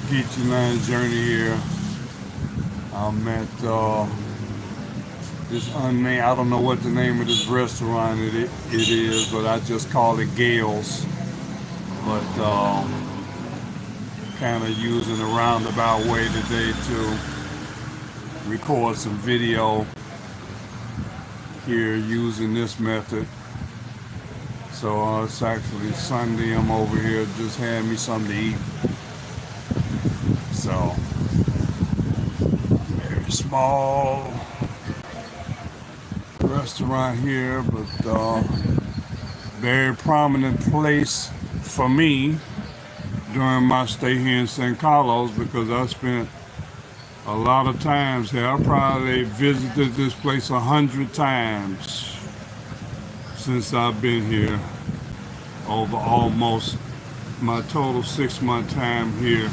Geechee Land Journey here. I'm at this unnamed, I don't know what the name of this restaurant it is, but I just call it GAYLE's. But kind of using a roundabout way today to record some video here using this method. So it's actually Sunday. I'm over here just had me something to eat. So very small restaurant here, but very prominent place for me during my stay here in San Carlos because I spent a lot of times here. I probably visited this place 100 times since I've been here over almost my total 6-month time here in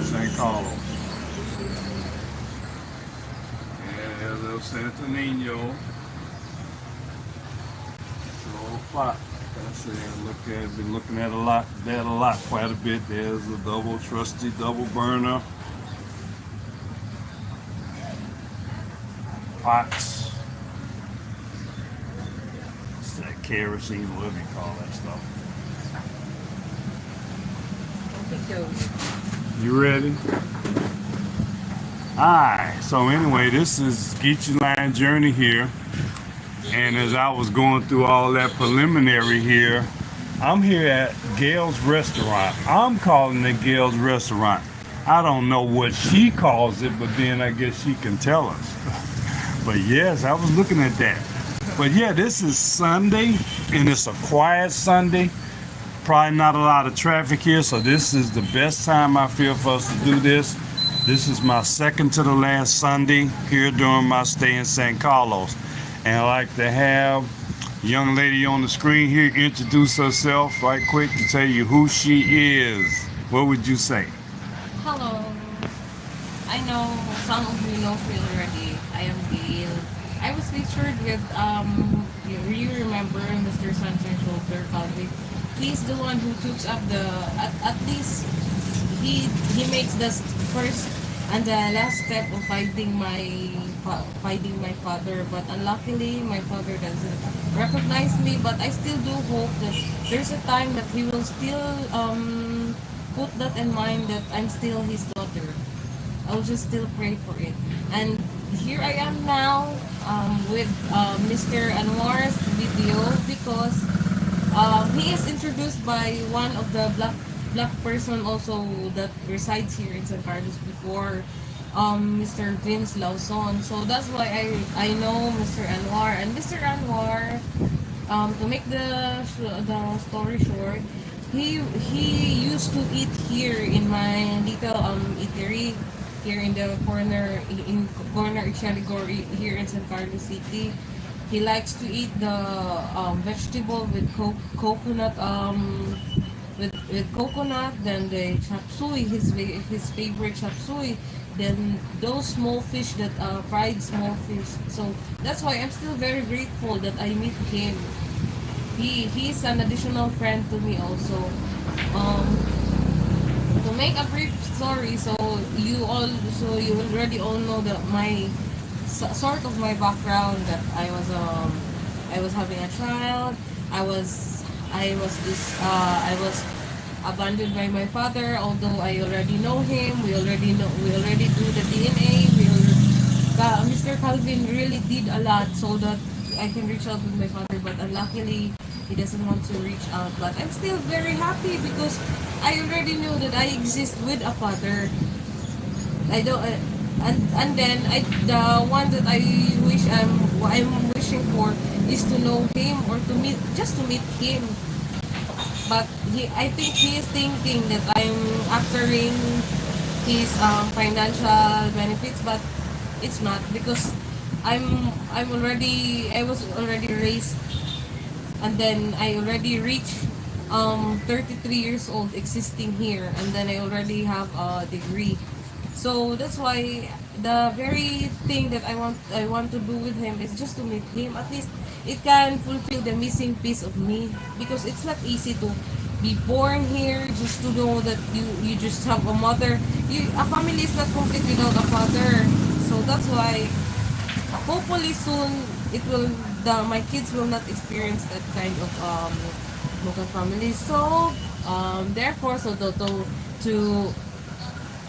San Carlos. Yeah, little Santo Nino. Little plot. Like I said, been looking at quite a bit. There's a trusty double burner. Pots. It's that kerosene, whatever you call that stuff. You ready? Alright, so anyway, this is Geechee Land Journey here. And as I was going through all that preliminary here, I'm here at GAYLE's restaurant. I'm calling it GAYLE's restaurant. I don't know what she calls it, but then I guess she can tell us. But yes, I was looking at that. But yeah, this is Sunday, and it's a quiet Sunday. Probably not a lot of traffic here, so this is the best time I feel for us to do this. This is my second to the last Sunday here during my stay in San Carlos. And I'd like to have a young lady on the screen here introduce herself right quick to tell you who she is. What would you say? Hello. I know some of you know me already. I am GAYLE. I was featured with you remember Mr. Sunshine Shoulder Calvi. He's the one who took up the at least he makes the first and the last step of finding my father, but unluckily my father doesn't recognize me. But I still do hope that there's a time that he will still put that in mind that I'm still his daughter. I'll just still pray for it. And here I am now with Mr. Anwar's video because he is introduced by one of the black person also that resides here in San Carlos before, Mr. Vince Lawson. So that's why I know Mr. Anwar. And Mr. Anwar, to make the story short, he used to eat here in my little eatery here in the corner Ixaligori here in San Carlos City. He likes to eat the vegetable with coconut with coconut, then the chop suey, his favorite chop suey, then those small fish that fried small fish. So that's why I'm still very grateful that I meet him. He's an additional friend to me also. To make a brief story, so you already all know that my sort of my background, that I was having a child. I was abandoned by my father, although I already know him. We already do the DNA. Mr. Calvin really did a lot so that I can reach out with my father, but unluckily he doesn't want to reach out. But I'm still very happy because I already knew that I exist with a father. I don't and then the one that I'm wishing for is to know him or to meet him. But I think he is thinking that I'm actoring his financial benefits, but it's not, because I was already raised, and then I already reached 33 years old existing here, and then I already have a degree. So that's why the very thing that I want to do with him is just to meet him. At least it can fulfill the missing piece of me, because it's not easy to be born here just to know that you just have a mother. A family is not complete without a father. So that's why hopefully soon it will my kids will not experience that kind of broken family. So therefore, so to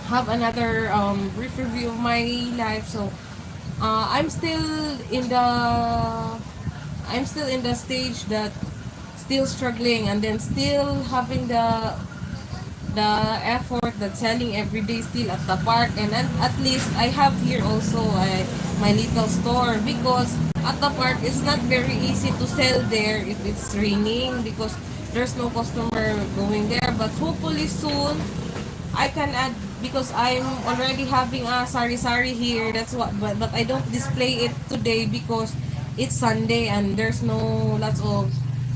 have another brief review of my life. So I'm still in the stage that still struggling, and then still having the effort that selling every day still at the park. And then at least I have here also my little store, because at the park it's not very easy to sell there if it's raining, because there's no customer going there. But hopefully soon I can add, because I'm already having a sari-sari here. That's what, but I don't display it today because it's Sunday and there's no lots of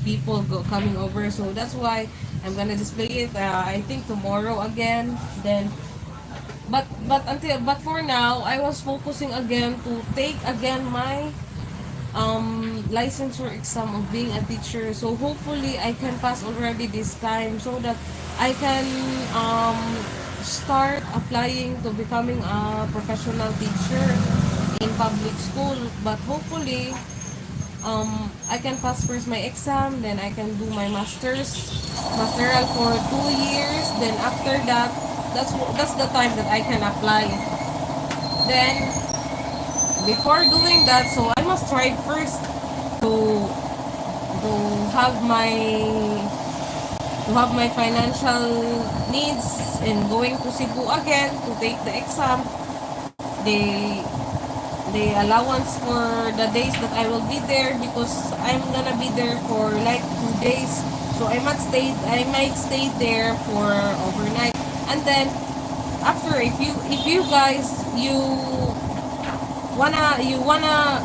people coming over. So that's why I'm gonna display it. I think tomorrow again. Then, but for now, I was focusing again to take again my licensure exam of being a teacher. So hopefully I can pass already this time, so that I can start applying to becoming a professional teacher in public school. But hopefully I can pass first my exam, then I can do my masteral for 2 years. Then after that, that's the time that I can apply. Then before doing that, so I must try first to to have my financial needs, and going to Cebu again to take the exam. The the allowance for the days that I will be there, because I'm gonna be there for like 2 days. So I might stay there for overnight. And then after, if you guys you wanna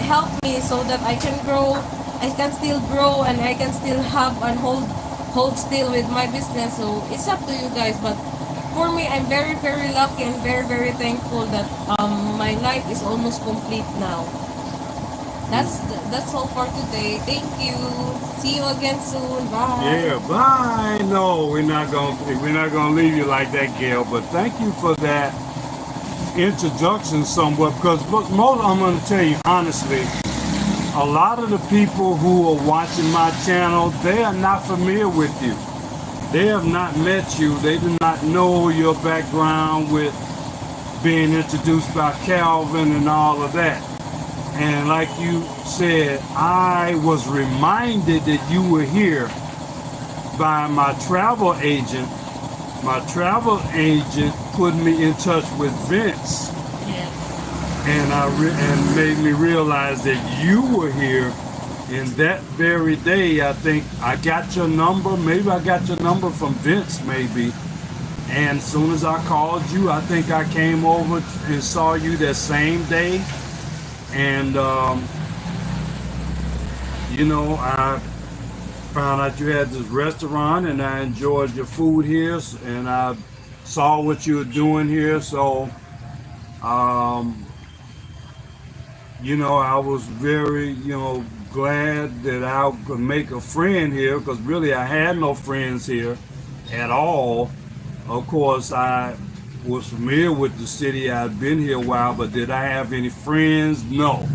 help me so that I can still grow, and I can still have and hold still with my business. So it's up to you guys. But for me, I'm very very lucky and very very thankful that my life is almost complete now. That's all for today. Thank you. See you again soon. Bye. Yeah, bye. No, we're not gonna leave you like that, Gail. But thank you for that introduction, somewhat, because most I'm gonna tell you honestly, a lot of the people who are watching my channel, they are not familiar with you. They have not met you. They do not know your background with being introduced by Calvin and all of that. And like you said, I was reminded that you were here by my travel agent. My travel agent put me in touch with Vince, Yes. and made me realize that you were here. And that very day, I think I got your number. Maybe I got your number from Vince, maybe. And as soon as I called you, I think I came over and saw you that same day. And I found out you had this restaurant, and I enjoyed your food here, and I saw what you were doing here. So, I was very, glad that I could make a friend here, because really I had no friends here at all. Of course, I was familiar with the city. I'd been here a while, but did I have any friends? No.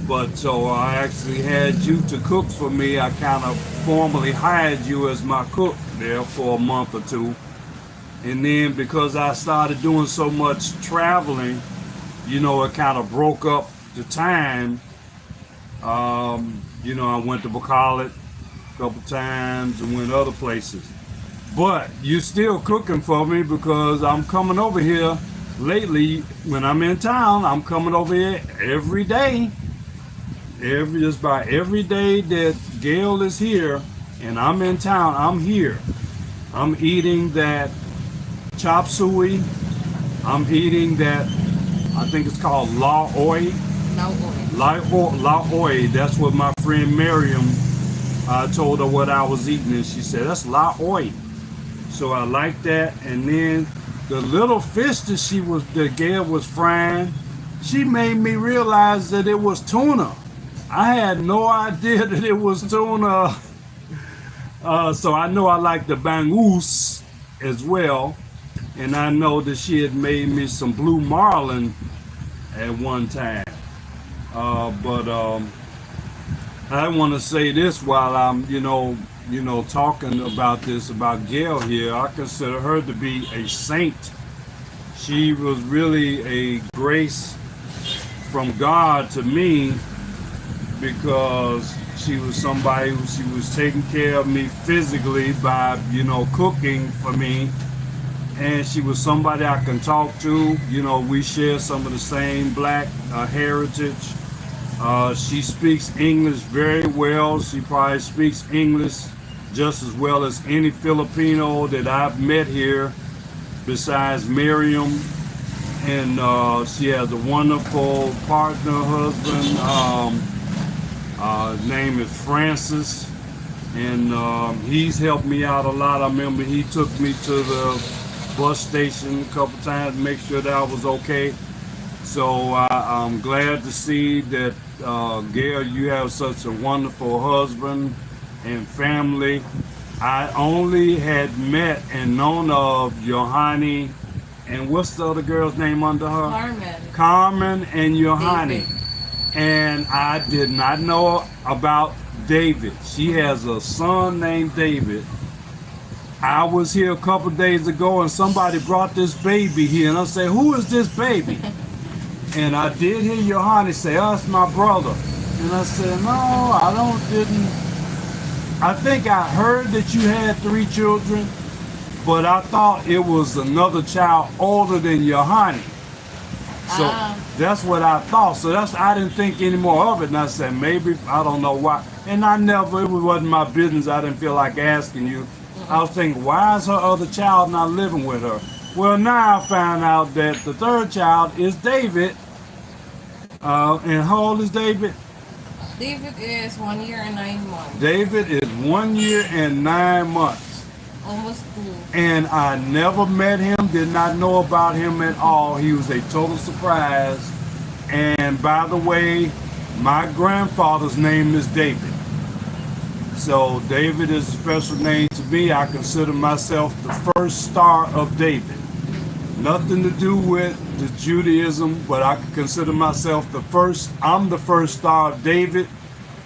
But so I actually had you to cook for me. I kind of formally hired you as my cook there for a month or two. And then because I started doing so much traveling, it kind of broke up the time. I went to Bacalit a couple times and went other places. But you're still cooking for me, because I'm coming over here lately. When I'm in town, I'm coming over here every day. Just about every day that Gayle is here and I'm in town, I'm here. I'm eating that chop suey. I'm eating that, I think it's called la oi. La oi. That's what my friend Miriam, I told her what I was eating, and she said, that's la oi. So I like that. And then the little fish that Gayle was frying, she made me realize that it was tuna. I had no idea that it was tuna So I know I like the bangus as well, and I know that she had made me some blue marlin at one time. But I want to say this while I'm, talking about this about Gayle here. I consider her to be a saint. She was really a grace from God to me because she was somebody who she was taking care of me physically by, cooking for me. And she was somebody I can talk to. We share some of the same black heritage. She speaks English very well. She probably speaks English just as well as any Filipino that I've met here besides Miriam. And she has a wonderful partner, husband. His name is Francis. And he's helped me out a lot. I remember he took me to the bus station a couple times to make sure that I was okay. So I'm glad to see that, Gayle, you have such a wonderful husband and family. I only had met and known of Yohani, and what's the other girl's name under her? Carmen and Yohani. David. And I did not know about David. She has a son named David. I was here a couple days ago and somebody brought this baby here, and I said, who is this baby? And I did hear Yohani say, oh, it's my brother. And I said, no, didn't. I think I heard that you had 3 children, but I thought it was another child older than Yohani. So that's what I thought. So I didn't think any more of it. And I said, maybe, I don't know why. And it wasn't my business. I didn't feel like asking you. I was thinking, why is her other child not living with her? Well, now I found out that the 3rd child is David. And how old is David? David is 1 year and 9 months. David is 1 year and 9 months. Almost 2. And I never met him, did not know about him at all. He was a total surprise. And by the way, my grandfather's name is David. So David is a special name to me. I consider myself the first star of David. Nothing to do with the Judaism, but I consider myself I'm the first star of David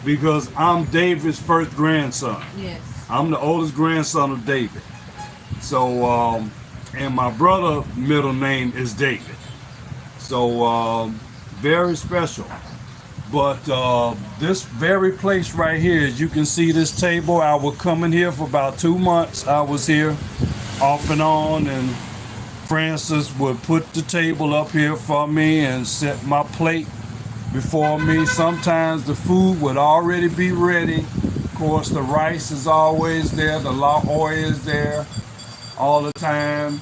because I'm David's first grandson. Yes. I'm the oldest grandson of David. So, and my brother's middle name is David. So, very special. But this very place right here, as you can see this table, I was coming here for about 2 months. I was here off and on, and Francis would put the table up here for me and set my plate before me. Sometimes the food would already be ready. Of course, the rice is always there. The oil is there all the time.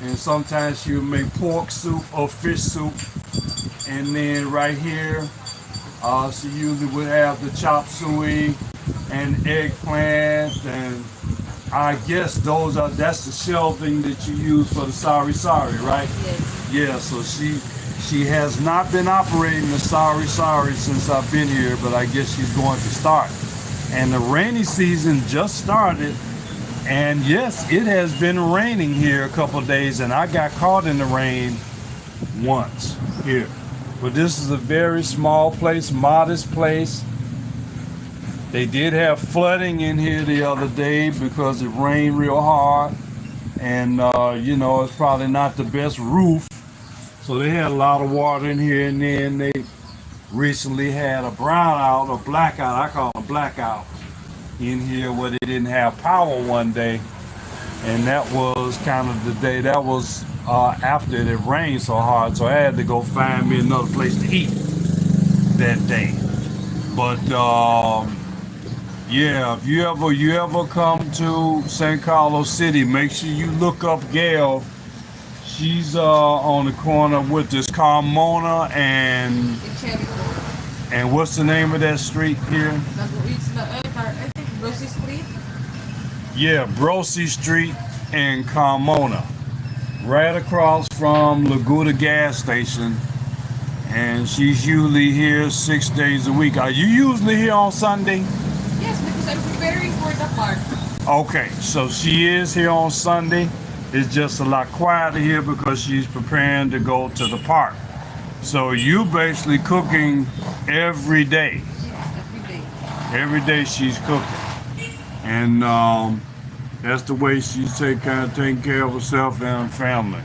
And sometimes she would make pork soup or fish soup. And then right here, she usually would have the chop suey and eggplant, and I guess that's the shelving that you use for the sari, right? Yes. Yeah, so she has not been operating the sari since I've been here, but I guess she's going to start. And the rainy season just started, and yes, it has been raining here a couple of days, and I got caught in the rain once here. But this is a very small place, modest place. They did have flooding in here the other day because it rained real hard. And, it's probably not the best roof. So they had a lot of water in here. And then they recently had a brownout or blackout. I call it a blackout in here where they didn't have power one day. And that was kind of the day that was after it rained so hard, so I had to go find me another place to eat that day. But yeah, if you ever come to San Carlos City, make sure you look up Gayle. She's on the corner with this Carmona and what's the name of that street here? It's I think Brosi Street. Yeah, Brosi Street and Carmona. Right across from Laguda gas station, and she's usually here 6 days a week. Are you usually here on Sunday? Yes, because I'm preparing for the park. Okay, so she is here on Sunday. It's just a lot quieter here because she's preparing to go to the park. So you basically cooking every day. Yes, every day. Every day she's cooking, and that's the way she's taking care of herself and her family.